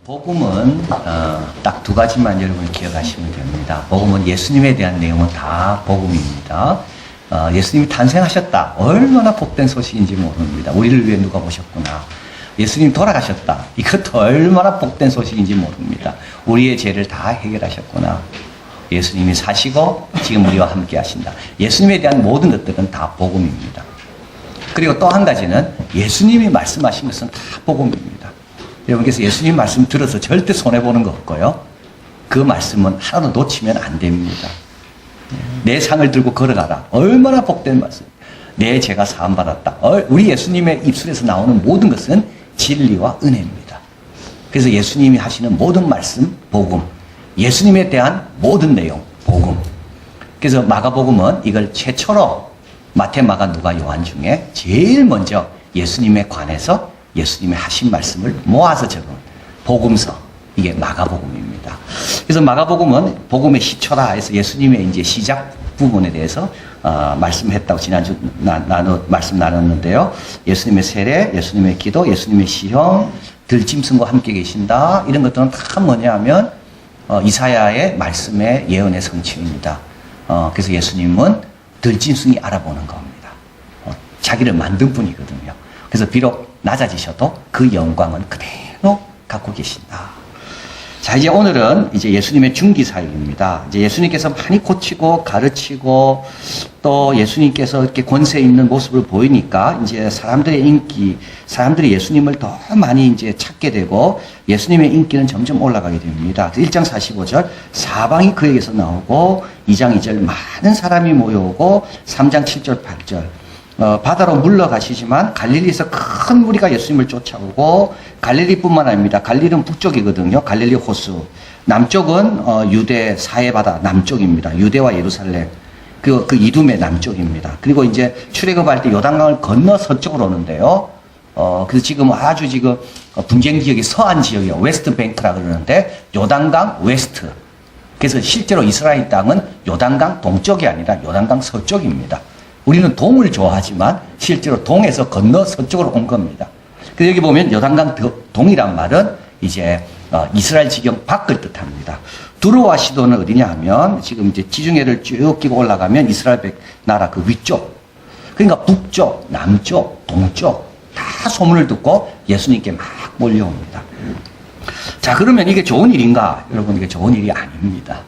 복음은 딱 두 가지만 여러분 기억하시면 됩니다. 복음은 예수님에 대한 내용은 다 복음입니다. 예수님이 탄생하셨다. 얼마나 복된 소식인지 모릅니다. 우리를 위해 누가 오셨구나. 예수님 돌아가셨다. 이것도 얼마나 복된 소식인지 모릅니다. 우리의 죄를 다 해결하셨구나. 예수님이 사시고 지금 우리와 함께 하신다. 예수님에 대한 모든 것들은 다 복음입니다. 그리고 또 한 가지는 예수님이 말씀하신 것은 다 복음입니다. 여러분께서 예수님 말씀 들어서 절대 손해보는 거 없고요. 그 말씀은 하나도 놓치면 안 됩니다. 내 상을 들고 걸어가라. 얼마나 복된 말씀. 내 죄가 사함받았다. 우리 예수님의 입술에서 나오는 모든 것은 진리와 은혜입니다. 그래서 예수님이 하시는 모든 말씀, 복음. 예수님에 대한 모든 내용, 복음. 그래서 마가복음은 이걸 최초로 마태, 마가, 누가, 요한 중에 제일 먼저 예수님에 관해서 예수님의 하신 말씀을 모아서 적은 복음서. 이게 마가복음입니다. 그래서 마가복음은 복음의 시초라 해서 예수님의 이제 시작 부분에 대해서 말씀했다고 지난주 말씀 나눴는데요. 예수님의 세례, 예수님의 기도, 예수님의 시험, 들짐승과 함께 계신다. 이런 것들은 다 뭐냐 하면 이사야의 말씀의 예언의 성취입니다. 그래서 예수님은 들짐승이 알아보는 겁니다. 자기를 만든 분이거든요. 그래서 비록 낮아지셔도 그 영광은 그대로 갖고 계신다. 자, 이제 오늘은 이제 예수님의 중기사역입니다. 이제 예수님께서 많이 고치고 가르치고 또 예수님께서 이렇게 권세 있는 모습을 보이니까 이제 사람들이 예수님을 더 많이 이제 찾게 되고 예수님의 인기는 점점 올라가게 됩니다. 1장 45절 사방이 그에게서 나오고 2장 2절 많은 사람이 모여오고 3장 7절 8절 바다로 물러가시지만 갈릴리에서 큰 무리가 예수님을 쫓아오고 갈릴리뿐만 아닙니다. 갈릴리는 북쪽이거든요. 갈릴리 호수. 남쪽은 유대 사해바다 남쪽입니다. 유대와 예루살렘. 그 이둠의 남쪽입니다. 그리고 이제 출애굽할 때 요단강을 건너 서쪽으로 오는데요. 그래서 지금 분쟁 지역이 서안 지역이에요. 웨스트 뱅크라 그러는데 요단강 웨스트. 그래서 실제로 이스라엘 땅은 요단강 동쪽이 아니라 요단강 서쪽입니다. 우리는 동을 좋아하지만 실제로 동에서 건너 서쪽으로 온 겁니다. 그래서 여기 보면 요단강 동이란 말은 이제 이스라엘 지경 밖을 뜻합니다. 두로와 시도는 어디냐 하면 지금 이제 지중해를 쭉 끼고 올라가면 이스라엘 나라 그 위쪽. 그러니까 북쪽, 남쪽, 동쪽 다 소문을 듣고 예수님께 막 몰려옵니다. 자, 그러면 이게 좋은 일인가? 여러분, 이게 좋은 일이 아닙니다.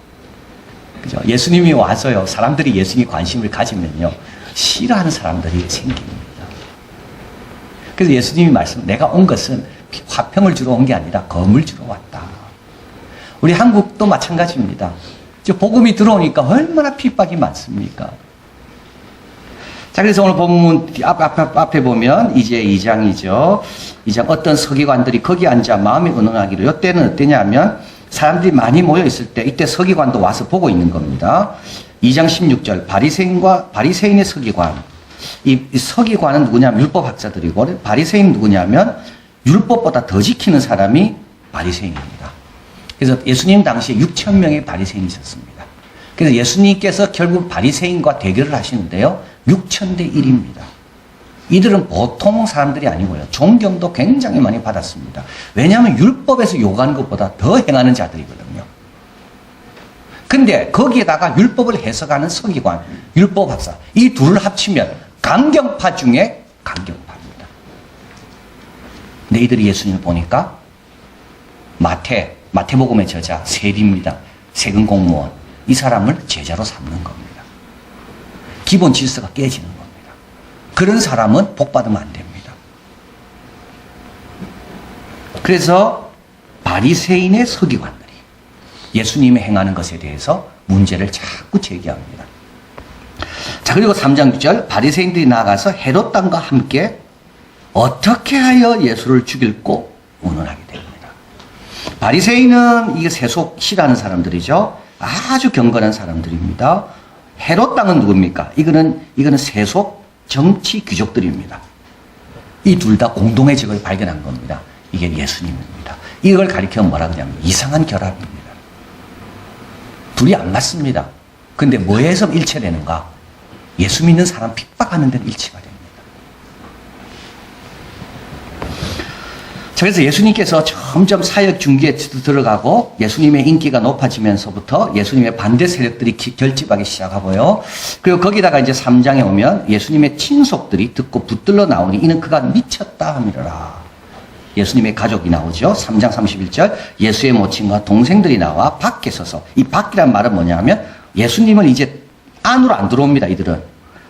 그죠? 예수님이 와서요, 사람들이 예수님에 관심을 가지면요, 싫어하는 사람들이 생깁니다. 그래서 예수님이 내가 온 것은 화평을 주러 온 게 아니라 검을 주러 왔다. 우리 한국도 마찬가지입니다. 복음이 들어오니까 얼마나 핍박이 많습니까? 자, 그래서 오늘 본문 앞에 보면 이제 2장이죠. 2장 어떤 서기관들이 거기 앉아 마음이 은은하기로. 이때는 어떠냐면 사람들이 많이 모여 있을 때 이때 서기관도 와서 보고 있는 겁니다. 2장 16절 바리새인의 서기관. 이 서기관은 누구냐면 율법학자들이고 바리새인 누구냐면 율법보다 더 지키는 사람이 바리새인입니다. 그래서 예수님 당시에 6천 명의 바리새인이 있었습니다. 그래서 예수님께서 결국 바리새인과 대결을 하시는데요. 6천 대 1입니다. 이들은 보통 사람들이 아니고요. 존경도 굉장히 많이 받았습니다. 왜냐하면 율법에서 요구하는 것보다 더 행하는 자들이거든요. 근데 거기에다가 율법을 해석하는 서기관, 율법학사, 이 둘을 합치면 강경파 중에 강경파입니다. 근데 이들이 예수님을 보니까 마태복음의 저자 세리입니다. 세금 공무원. 이 사람을 제자로 삼는 겁니다. 기본 질서가 깨지는 겁니다. 그런 사람은 복받으면 안 됩니다. 그래서 바리새인의 서기관들이 예수님이 행하는 것에 대해서 문제를 자꾸 제기합니다. 자, 그리고 3장 6절 바리새인들이 나가서 헤롯 왕과 함께 어떻게 하여 예수를 죽일고 운운하게 됩니다. 바리새인은 이게 세속 싫어하는 사람들이죠. 아주 경건한 사람들입니다. 헤롯 왕은 누굽니까? 이거는 세속 정치 귀족들입니다. 이 둘 다 공동의 적을 발견한 겁니다. 이게 예수님입니다. 이걸 가리키면 뭐라 그러냐면 이상한 결합입니다. 둘이 안 맞습니다. 근데 뭐에서 일치되는가? 예수 믿는 사람 핍박하는 데는 일치가 됩니다. 그래서 예수님께서 점점 사역 중기에 들어가고 예수님의 인기가 높아지면서부터 예수님의 반대 세력들이 결집하기 시작하고요. 그리고 거기다가 이제 3장에 오면 예수님의 친속들이 듣고 붙들러 나오니 이는 그가 미쳤다 함이라. 예수님의 가족이 나오죠. 3장 31절 예수의 모친과 동생들이 나와 밖에 서서, 이 밖이란 말은 뭐냐 하면 예수님은 이제 안으로 안 들어옵니다. 이들은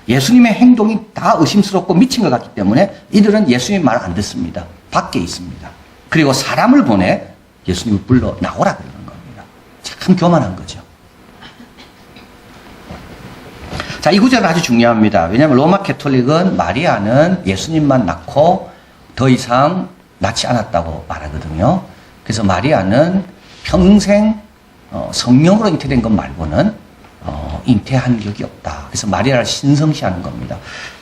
예수님의 행동이 다 의심스럽고 미친 것 같기 때문에 이들은 예수님 말 안 듣습니다. 밖에 있습니다. 그리고 사람을 보내 예수님을 불러 나오라 그러는 겁니다. 참 교만한 거죠. 자, 이 구절은 아주 중요합니다. 왜냐하면 로마 캐톨릭은 마리아는 예수님만 낳고 더 이상 낳지 않았다고 말하거든요. 그래서 마리아는 평생 성령으로 잉태된 것 말고는 잉태한 적이 없다. 그래서 마리아를 신성시하는 겁니다.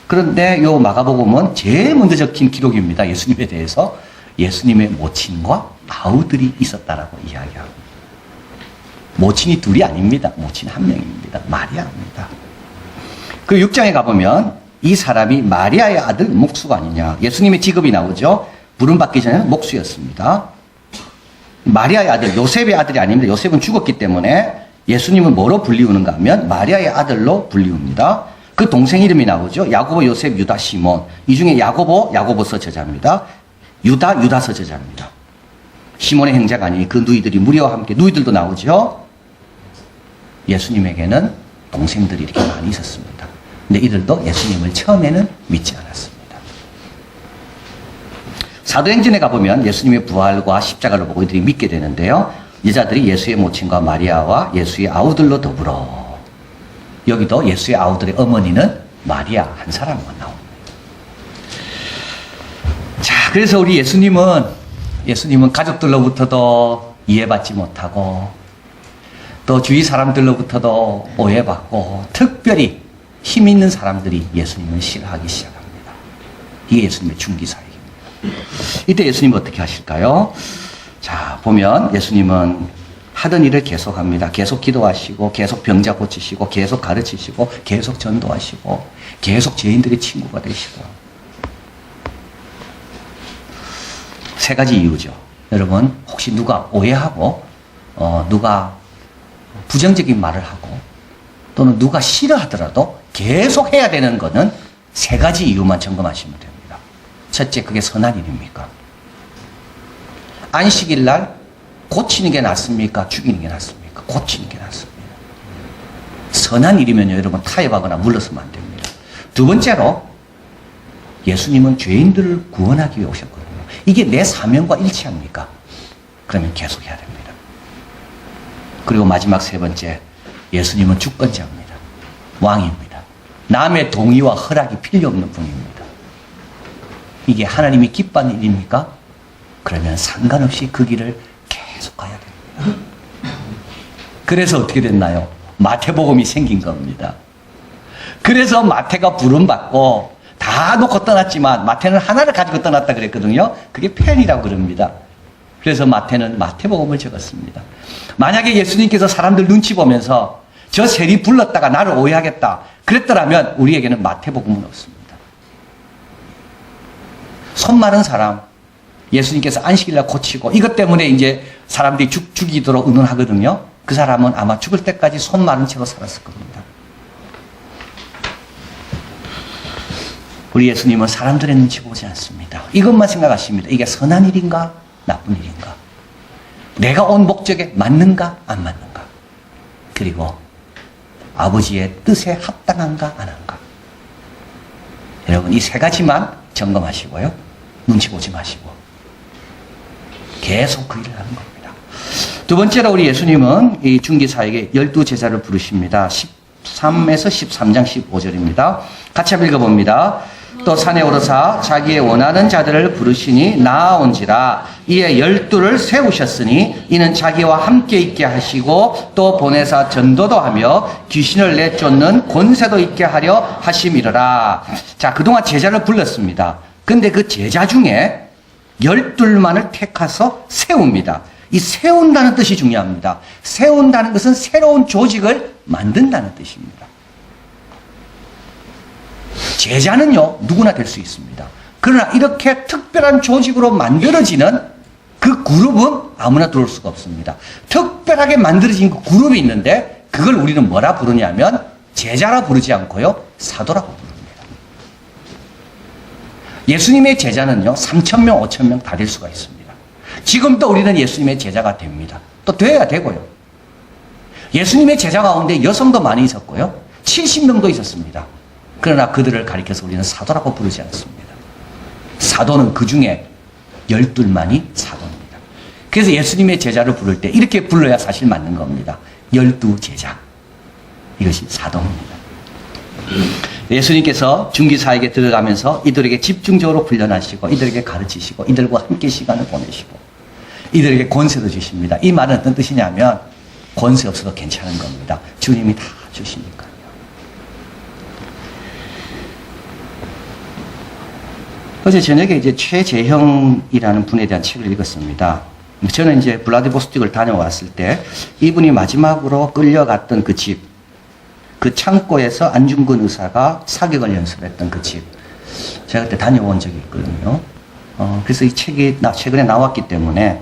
그런데 요 마가복음은 제일 먼저 적힌 기록입니다. 예수님에 대해서 예수님의 모친과 아우들이 있었다라고 이야기합니다. 모친이 둘이 아닙니다. 모친 한 명입니다. 마리아입니다. 그 6장에 가보면 이 사람이 마리아의 아들 목수가 아니냐. 예수님의 직업이 나오죠. 부름받기 전에는 목수였습니다. 마리아의 아들, 요셉의 아들이 아닙니다. 요셉은 죽었기 때문에 예수님을 뭐로 불리우는가 하면 마리아의 아들로 불리웁니다. 그 동생 이름이 나오죠. 야고보, 요셉, 유다, 시몬. 이 중에 야고보서 저자입니다. 유다서 저자입니다. 시몬의 형제가 아니니 그 누이들이 무리와 함께, 누이들도 나오죠. 예수님에게는 동생들이 이렇게 많이 있었습니다. 근데 이들도 예수님을 처음에는 믿지 않았습니다. 사도행전에 가보면 예수님의 부활과 십자가를 보고 이들이 믿게 되는데요. 여자들이 예수의 모친과 마리아와 예수의 아우들로 더불어. 여기도 예수의 아우들의 어머니는 마리아 한 사람만 나옵니다. 자, 그래서 우리 예수님은 가족들로부터도 이해받지 못하고 또 주위 사람들로부터도 오해받고 특별히 힘 있는 사람들이 예수님을 싫어하기 시작합니다. 이게 예수님의 중기사역입니다. 이때 예수님은 어떻게 하실까요? 자, 보면 예수님은 하던 일을 계속합니다. 계속 기도하시고 계속 병자 고치시고 계속 가르치시고 계속 전도하시고 계속 죄인들의 친구가 되시고. 세 가지 이유죠. 여러분, 혹시 누가 오해하고 누가 부정적인 말을 하고 또는 누가 싫어하더라도 계속 해야 되는 것은 세 가지 이유만 점검하시면 됩니다. 첫째, 그게 선한 일입니까? 안식일 날 고치는 게 낫습니까? 죽이는 게 낫습니까? 고치는 게 낫습니다. 선한 일이면요, 여러분, 타협하거나 물러서면 안 됩니다. 두 번째로, 예수님은 죄인들을 구원하기 위해 오셨거든요. 이게 내 사명과 일치합니까? 그러면 계속 해야 됩니다. 그리고 마지막 세 번째, 예수님은 주권자입니다. 왕입니다. 남의 동의와 허락이 필요 없는 분입니다. 이게 하나님이 기뻐하는 일입니까? 그러면 상관없이 그 길을 계속 가야 됩니다. 그래서 어떻게 됐나요? 마태복음이 생긴 겁니다. 그래서 마태가 부름받고 다 놓고 떠났지만 마태는 하나를 가지고 떠났다 그랬거든요. 그게 펜이라고 그럽니다. 그래서 마태는 마태복음을 적었습니다. 만약에 예수님께서 사람들 눈치 보면서 저 세리 불렀다가 나를 오해하겠다 그랬더라면 우리에게는 마태복음은 없습니다. 손 마른 사람, 예수님께서 안식일날 고치고 이것 때문에 이제 사람들이 죽이도록 의논하거든요. 그 사람은 아마 죽을 때까지 손 마른 채로 살았을 겁니다. 우리 예수님은 사람들의 눈치 보지 않습니다. 이것만 생각하십니다. 이게 선한 일인가 나쁜 일인가, 내가 온 목적에 맞는가 안 맞는가, 그리고 아버지의 뜻에 합당한가 안 한가. 여러분, 이 세 가지만 점검하시고요, 눈치 보지 마시고 계속 그 일을 하는 겁니다. 두 번째로 우리 예수님은 이 중기사에게 12제자를 부르십니다. 13에서 13장 15절입니다. 같이 한번 읽어봅니다. 또 산에 오르사 자기의 원하는 자들을 부르시니 나아온지라. 이에 12를 세우셨으니 이는 자기와 함께 있게 하시고 또 보내사 전도도 하며 귀신을 내쫓는 권세도 있게 하려 하심이러라. 자, 그동안 제자를 불렀습니다. 근데 그 제자 중에 12만을 택해서 세웁니다. 이 세운다는 뜻이 중요합니다. 세운다는 것은 새로운 조직을 만든다는 뜻입니다. 제자는요, 누구나 될 수 있습니다. 그러나 이렇게 특별한 조직으로 만들어지는 그 그룹은 아무나 들어올 수가 없습니다. 특별하게 만들어진 그 그룹이 있는데 그걸 우리는 뭐라 부르냐면 제자라 부르지 않고요. 사도라고 부릅니다. 예수님의 제자는요. 3,000명, 5,000명 다 될 수가 있습니다. 지금도 우리는 예수님의 제자가 됩니다. 또 돼야 되고요. 예수님의 제자 가운데 여성도 많이 있었고요. 70명도 있었습니다. 그러나 그들을 가리켜서 우리는 사도라고 부르지 않습니다. 사도는 그 중에 12만이 사도입니다. 그래서 예수님의 제자를 부를 때 이렇게 불러야 사실 맞는 겁니다. 12제자. 이것이 사도입니다. 예수님께서 중기사에게 들어가면서 이들에게 집중적으로 훈련하시고 이들에게 가르치시고 이들과 함께 시간을 보내시고 이들에게 권세도 주십니다. 이 말은 어떤 뜻이냐면 권세 없어도 괜찮은 겁니다. 주님이 다 주시니까요. 어제 저녁에 이제 최재형이라는 분에 대한 책을 읽었습니다. 저는 이제 블라디보스톡을 다녀왔을 때 이분이 마지막으로 끌려갔던 그 집, 그 창고에서 안중근 의사가 사격을 연습했던 그 집, 제가 그때 다녀온 적이 있거든요. 그래서 이 책이 최근에 나왔기 때문에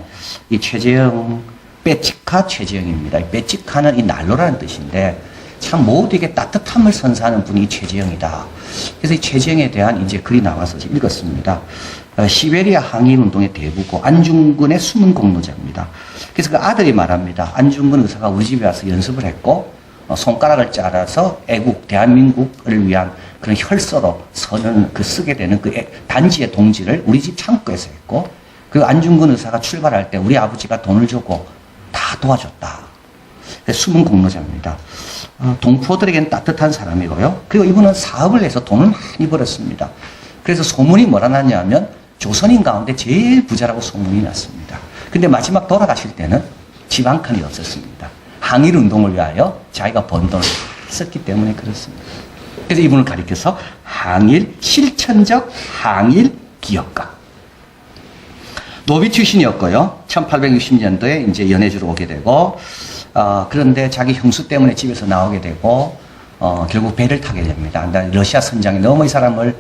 이 최재형, 빼치카 최재형입니다. 이 빼치카는 이 난로라는 뜻인데 참 모두에게 따뜻함을 선사하는 분이 최재형이다. 그래서 이 최재형에 대한 이제 글이 나와서 읽었습니다. 시베리아 항일운동의 대부고 안중근의 숨은 공로자입니다. 그래서 그 아들이 말합니다. 안중근 의사가 우리 집에 와서 연습을 했고 손가락을 잘라서 애국 대한민국을 위한 그런 혈서로 선을 쓰게 되는 그 단지의 동지를 우리 집 창고에서 했고 그 안중근 의사가 출발할 때 우리 아버지가 돈을 주고 다 도와줬다. 숨은 공로자입니다. 동포들에게는 따뜻한 사람이고요. 그리고 이분은 사업을 해서 돈을 많이 벌었습니다. 그래서 소문이 뭐라 났냐면 조선인 가운데 제일 부자라고 소문이 났습니다. 근데 마지막 돌아가실 때는 집 한 칸이 없었습니다. 항일운동을 위하여 자기가 번 돈을 썼기 때문에 그렇습니다. 그래서 이분을 가리켜서 항일, 실천적 항일 기업가. 노비 출신이었고요. 1860년도에 이제 연해주로 오게 되고, 그런데 자기 형수 때문에 집에서 나오게 되고, 결국 배를 타게 됩니다. 러시아 선장이 너무 이 사람을,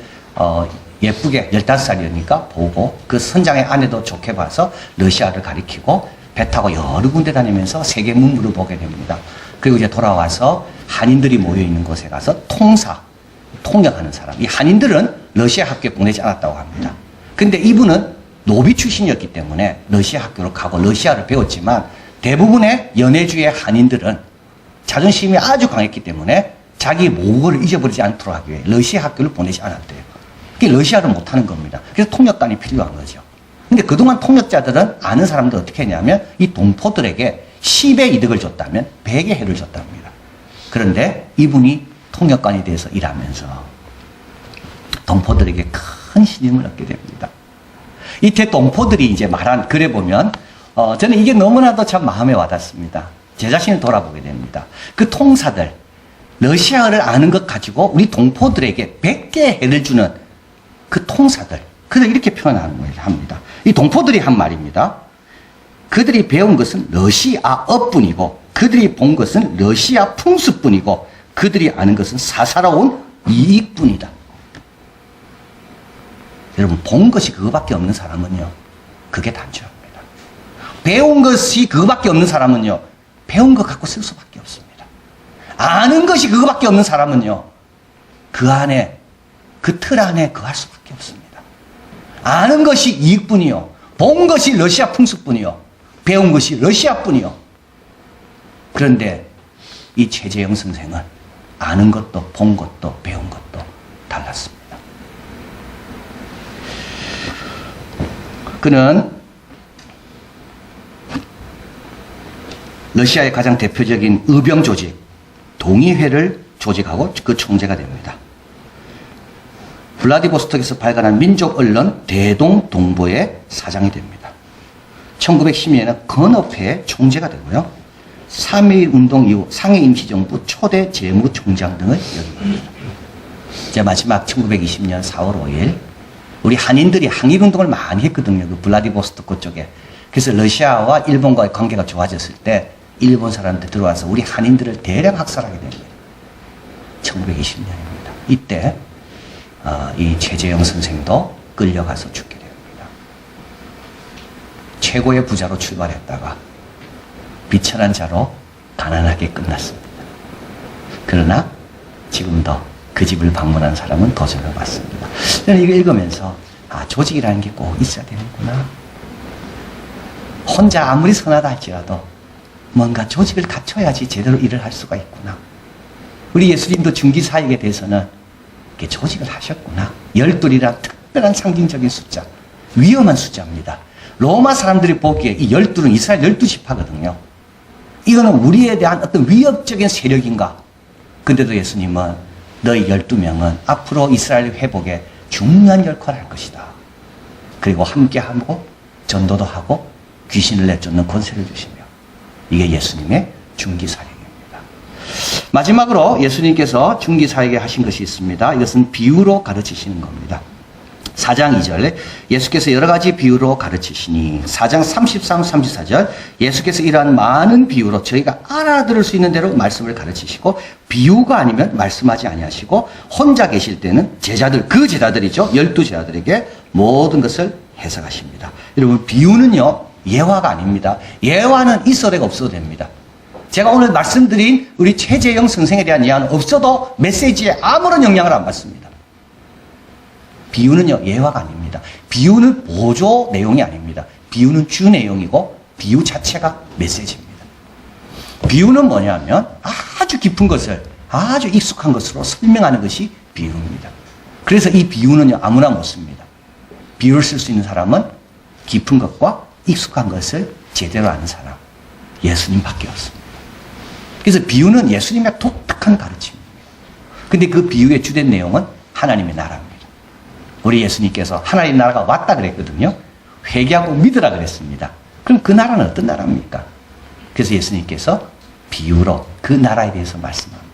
예쁘게 15살이니까 보고, 그 선장의 아내도 좋게 봐서 러시아를 가리키고, 배 타고 여러 군데 다니면서 세계 문물을 보게 됩니다. 그리고 이제 돌아와서 한인들이 모여있는 곳에 가서 통역하는 사람. 이 한인들은 러시아 학교에 보내지 않았다고 합니다. 근데 이분은 노비 출신이었기 때문에 러시아 학교로 가고 러시아를 배웠지만 대부분의 연해주의 한인들은 자존심이 아주 강했기 때문에 자기 모국어를 잊어버리지 않도록 하기 위해 러시아 학교를 보내지 않았대요. 그게 러시아를 못하는 겁니다. 그래서 통역단이 필요한 거죠. 근데 그동안 통역자들은 아는 사람들 어떻게 했냐면 이 동포들에게 10의 이득을 줬다면 100의 해를 줬답니다. 그런데 이분이 통역관이 돼서 일하면서 동포들에게 큰 신임을 얻게 됩니다. 이때 동포들이 이제 말한 글에 보면 저는 이게 너무나도 참 마음에 와닿습니다. 제 자신을 돌아보게 됩니다. 그 통사들, 러시아어를 아는 것 가지고 우리 동포들에게 100개의 해를 주는 그 통사들, 그들 이렇게 표현하는 거예요. 합니다. 이 동포들이 한 말입니다. 그들이 배운 것은 러시아어뿐이고 그들이 본 것은 러시아 풍습뿐이고 그들이 아는 것은 사사로운 이익뿐이다. 여러분, 본 것이 그거밖에 없는 사람은요, 그게 단죄입니다. 배운 것이 그거밖에 없는 사람은요, 배운 것 갖고 쓸 수밖에 없습니다. 아는 것이 그거밖에 없는 사람은요, 그 안에, 그 틀 안에 거할 수밖에 없습니다. 아는 것이 이익뿐이요, 본 것이 러시아 풍습뿐이요, 배운 것이 러시아뿐이요. 그런데 이 최재형 선생은 아는 것도 본 것도 배운 것도 달랐습니다. 그는 러시아의 가장 대표적인 의병 조직 동의회를 조직하고 그 총재가 됩니다. 블라디보스톡에서 발간한 민족 언론 대동동보의 사장이 됩니다. 1910년에는 건업회의 총재가 되고요. 3.1 운동 이후 상해 임시정부 초대 재무총장 등을 역임합니다. 이제 마지막 1920년 4월 5일 우리 한인들이 항일운동을 많이 했거든요. 그 블라디보스토크 그쪽에. 그래서 러시아와 일본과의 관계가 좋아졌을 때 일본 사람들 들어와서 우리 한인들을 대량 학살하게 됩니다. 1920년입니다. 이때 이 최재형 선생도 끌려가서 죽게 됩니다. 최고의 부자로 출발했다가 비천한 자로 가난하게 끝났습니다. 그러나 지금도 그 집을 방문한 사람은 도전을 받습니다. 저는 이거 읽으면서 조직이라는 게 꼭 있어야 되는구나. 혼자 아무리 선하다 할지라도 뭔가 조직을 갖춰야지 제대로 일을 할 수가 있구나. 우리 예수님도 중기사역에 대해서는 이렇게 조직을 하셨구나. 12이란 특별한 상징적인 숫자, 위험한 숫자입니다. 로마 사람들이 보기에 이 12는 이스라엘 12지파거든요. 이거는 우리에 대한 어떤 위협적인 세력인가? 근데도 예수님은 너희 12명은 앞으로 이스라엘 회복에 중요한 역할을 할 것이다. 그리고 함께하고 전도도 하고 귀신을 내쫓는 권세를 주시며, 이게 예수님의 중기사역입니다. 마지막으로 예수님께서 중기사역에 하신 것이 있습니다. 이것은 비유로 가르치시는 겁니다. 4장 2절에 예수께서 여러 가지 비유로 가르치시니, 4장 33, 34절 예수께서 이러한 많은 비유로 저희가 알아들을 수 있는 대로 말씀을 가르치시고, 비유가 아니면 말씀하지 아니하시고 혼자 계실 때는 제자들, 그 제자들이죠, 12제자들에게 모든 것을 해석하십니다. 여러분, 비유는요 예화가 아닙니다. 예화는 있어도 되고 없어도 됩니다. 제가 오늘 말씀드린 우리 최재영 선생에 대한 예화는 없어도 메시지에 아무런 영향을 안 받습니다. 비유는요 예화가 아닙니다. 비유는 보조 내용이 아닙니다. 비유는 주 내용이고 비유 자체가 메시지입니다. 비유는 뭐냐면 아주 깊은 것을 아주 익숙한 것으로 설명하는 것이 비유입니다. 그래서 이 비유는요 아무나 못 씁니다. 비유를 쓸 수 있는 사람은 깊은 것과 익숙한 것을 제대로 아는 사람, 예수님밖에 없습니다. 그래서 비유는 예수님의 독특한 가르침입니다. 근데 그 비유의 주된 내용은 하나님의 나라입니다. 우리 예수님께서 하나님 나라가 왔다 그랬거든요. 회개하고 믿으라 그랬습니다. 그럼 그 나라는 어떤 나라입니까? 그래서 예수님께서 비유로 그 나라에 대해서 말씀합니다.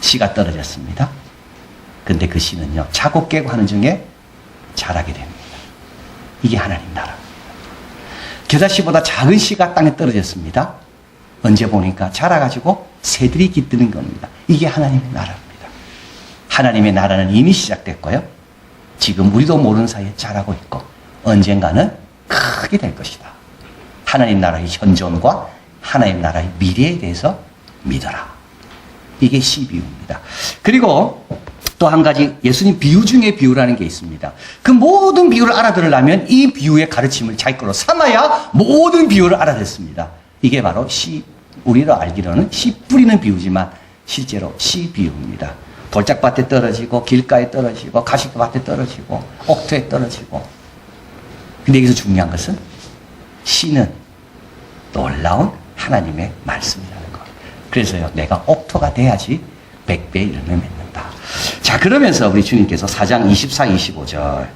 씨가 떨어졌습니다. 근데 그 씨는요 차고 깨고 하는 중에 자라게 됩니다. 이게 하나님 나라입니다. 겨자씨보다 작은 씨가 땅에 떨어졌습니다. 언제 보니까 자라가지고 새들이 깃드는 겁니다. 이게 하나님의 나라입니다. 하나님의 나라는 이미 시작됐고요. 지금 우리도 모르는 사이에 자라고 있고 언젠가는 크게 될 것이다. 하나님 나라의 현존과 하나님 나라의 미래에 대해서 믿어라. 이게 시비유입니다. 그리고 또 한 가지 예수님 비유 중에 비유라는 게 있습니다. 그 모든 비유를 알아들으려면 이 비유의 가르침을 자기 걸로 삼아야 모든 비유를 알아듣습니다. 이게 바로 우리로 알기로는 씨 뿌리는 비유지만 실제로 씨 비유입니다. 돌짝밭에 떨어지고 길가에 떨어지고 가시밭에 떨어지고 옥토에 떨어지고. 근데 여기서 중요한 것은 씨는 놀라운 하나님의 말씀이라는 것. 그래서요 내가 옥토가 돼야지 100배의 열매 맺는다. 자, 그러면서 우리 주님께서 4장 24, 25절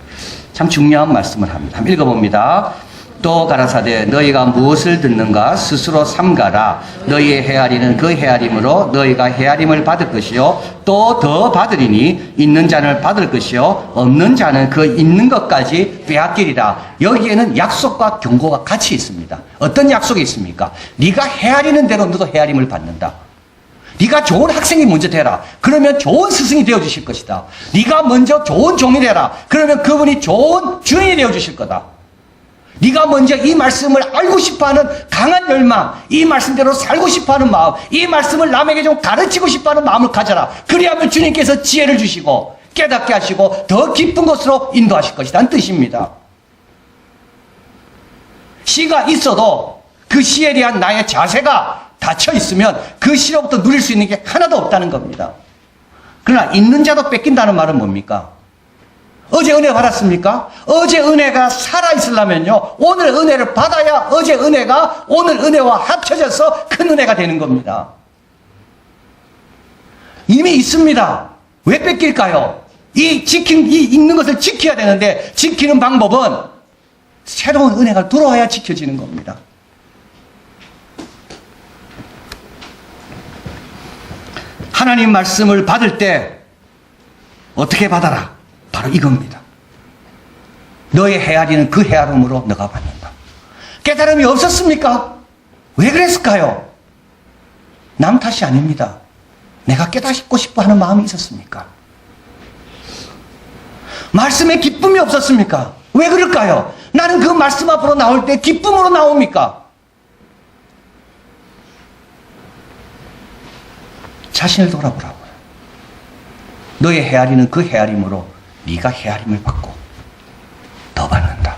참 중요한 말씀을 합니다. 한번 읽어봅니다. 또 가라사대 너희가 무엇을 듣는가 스스로 삼가라. 너희의 헤아리는 그 헤아림으로 너희가 헤아림을 받을 것이요 또 더 받으리니 있는 자는 받을 것이요 없는 자는 그 있는 것까지 빼앗기리라. 여기에는 약속과 경고가 같이 있습니다. 어떤 약속이 있습니까? 네가 헤아리는 대로 너도 헤아림을 받는다. 네가 좋은 학생이 먼저 되라. 그러면 좋은 스승이 되어주실 것이다. 네가 먼저 좋은 종이 되라. 그러면 그분이 좋은 주인이 되어주실 거다. 네가 먼저 이 말씀을 알고 싶어하는 강한 열망, 이 말씀대로 살고 싶어하는 마음, 이 말씀을 남에게 좀 가르치고 싶어하는 마음을 가져라. 그리하면 주님께서 지혜를 주시고 깨닫게 하시고 더 깊은 곳으로 인도하실 것이라는 뜻입니다. 씨가 있어도 그 씨에 대한 나의 자세가 닫혀 있으면 그 씨로부터 누릴 수 있는 게 하나도 없다는 겁니다. 그러나 있는 자도 뺏긴다는 말은 뭡니까? 어제 은혜 받았습니까? 어제 은혜가 살아있으려면요 오늘 은혜를 받아야 어제 은혜가 오늘 은혜와 합쳐져서 큰 은혜가 되는 겁니다. 이미 있습니다. 왜 뺏길까요? 이 있는 것을 지켜야 되는데 지키는 방법은 새로운 은혜가 들어와야 지켜지는 겁니다. 하나님 말씀을 받을 때 어떻게 받아라? 바로 이겁니다. 너의 헤아리는 그 헤아림으로 너가 받는다. 깨달음이 없었습니까? 왜 그랬을까요? 남 탓이 아닙니다. 내가 깨닫고 싶어 하는 마음이 있었습니까? 말씀에 기쁨이 없었습니까? 왜 그럴까요? 나는 그 말씀 앞으로 나올 때 기쁨으로 나옵니까? 자신을 돌아보라고요. 너의 헤아리는 그 헤아림으로 네가 헤아림을 받고 더 받는다.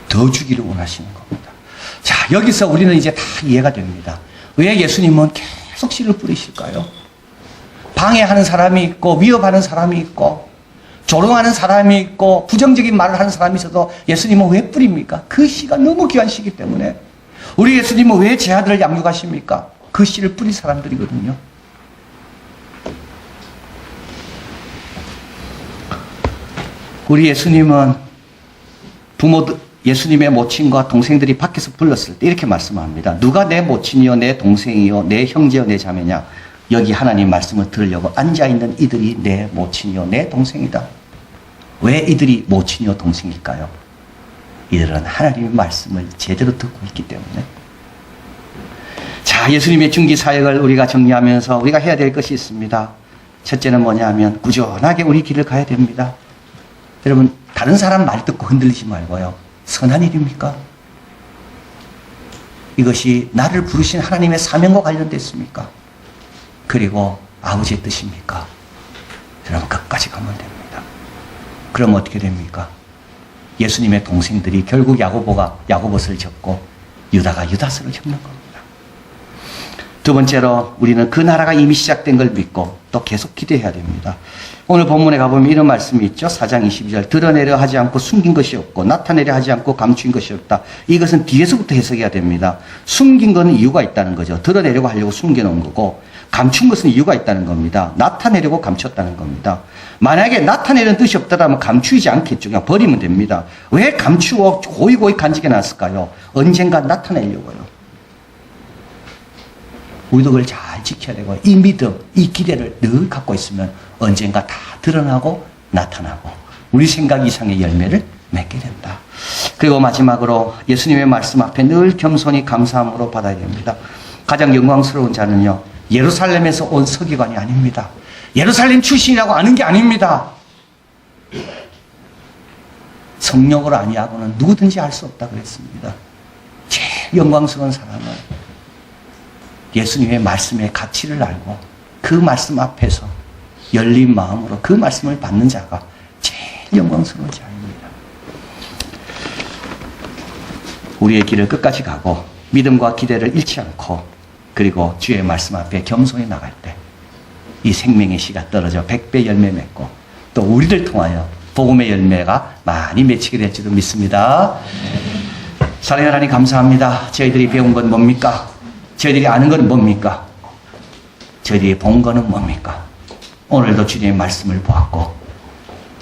더 주기를 원하시는 겁니다. 자, 여기서 우리는 이제 다 이해가 됩니다. 왜 예수님은 계속 씨를 뿌리실까요? 방해하는 사람이 있고 위협하는 사람이 있고 조롱하는 사람이 있고 부정적인 말을 하는 사람이 있어도 예수님은 왜 뿌립니까? 그 씨가 너무 귀한 씨이기 때문에. 우리 예수님은 왜 제 아들을 양육하십니까? 그 씨를 뿌린 사람들이거든요. 우리 예수님은 예수님의 모친과 동생들이 밖에서 불렀을 때 이렇게 말씀합니다. 누가 내 모친이요 내 동생이요 내 형제요 내 자매냐. 여기 하나님 말씀을 들으려고 앉아있는 이들이 내 모친이요 내 동생이다. 왜 이들이 모친이요 동생일까요? 이들은 하나님의 말씀을 제대로 듣고 있기 때문에. 자, 예수님의 중기 사역을 우리가 정리하면서 우리가 해야 될 것이 있습니다. 첫째는 뭐냐 하면 꾸준하게 우리 길을 가야 됩니다. 여러분, 다른 사람 말 듣고 흔들리지 말고요. 선한 일입니까? 이것이 나를 부르신 하나님의 사명과 관련됐습니까? 그리고 아버지의 뜻입니까? 여러분, 끝까지 가면 됩니다. 그럼 어떻게 됩니까? 예수님의 동생들이 결국 야고보가 야고보스를 접고 유다가 유다스를 접는 겁니다. 두 번째로 우리는 그 나라가 이미 시작된 걸 믿고 또 계속 기대해야 됩니다. 오늘 본문에 가보면 이런 말씀이 있죠. 4장 22절. 드러내려 하지 않고 숨긴 것이 없고 나타내려 하지 않고 감추인 것이 없다. 이것은 뒤에서부터 해석해야 됩니다. 숨긴 것은 이유가 있다는 거죠. 드러내려고 하려고 숨겨놓은 거고 감춘 것은 이유가 있다는 겁니다. 나타내려고 감췄다는 겁니다. 만약에 나타내는 뜻이 없다면 감추이지 않겠죠. 그냥 버리면 됩니다. 왜 감추고 고이고이 간직해 놨을까요? 언젠가 나타내려고요. 우리도 그걸 잘 지켜야 되고 이 믿음, 이 기대를 늘 갖고 있으면 언젠가 다 드러나고 나타나고 우리 생각 이상의 열매를 맺게 된다. 그리고 마지막으로 예수님의 말씀 앞에 늘 겸손히 감사함으로 받아야 됩니다. 가장 영광스러운 자는요, 예루살렘에서 온 서기관이 아닙니다. 예루살렘 출신이라고 아는 게 아닙니다. 성령으로 아니하고는 누구든지 알 수 없다 그랬습니다. 제일 영광스러운 사람은 예수님의 말씀의 가치를 알고 그 말씀 앞에서 열린 마음으로 그 말씀을 받는 자가 제일 영광스러운 자입니다. 우리의 길을 끝까지 가고 믿음과 기대를 잃지 않고 그리고 주의 말씀 앞에 겸손히 나갈 때 이 생명의 씨가 떨어져 100배 열매 맺고 또 우리를 통하여 복음의 열매가 많이 맺히게 될지도 믿습니다. 사랑하는 하나님 감사합니다. 저희들이 배운 건 뭡니까? 저희들이 아는 건 뭡니까? 저희들이 본 거는 뭡니까? 오늘도 주님의 말씀을 보았고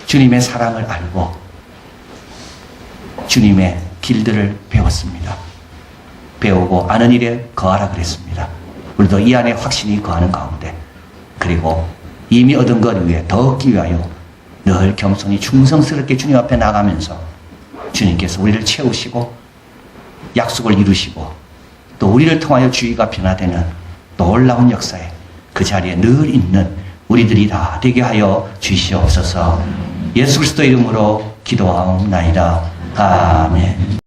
주님의 사랑을 알고 주님의 길들을 배웠습니다. 배우고 아는 일에 거하라 그랬습니다. 우리도 이 안에 확신이 거하는 가운데 그리고 이미 얻은 것 위해 더 얻기 위하여 늘 겸손히 충성스럽게 주님 앞에 나가면서 주님께서 우리를 채우시고 약속을 이루시고 또 우리를 통하여 주의가 변화되는 놀라운 역사에 그 자리에 늘 있는 우리들이 다 되게 하여 주시옵소서. 예수 그리스도 이름으로 기도하옵나이다. 아멘.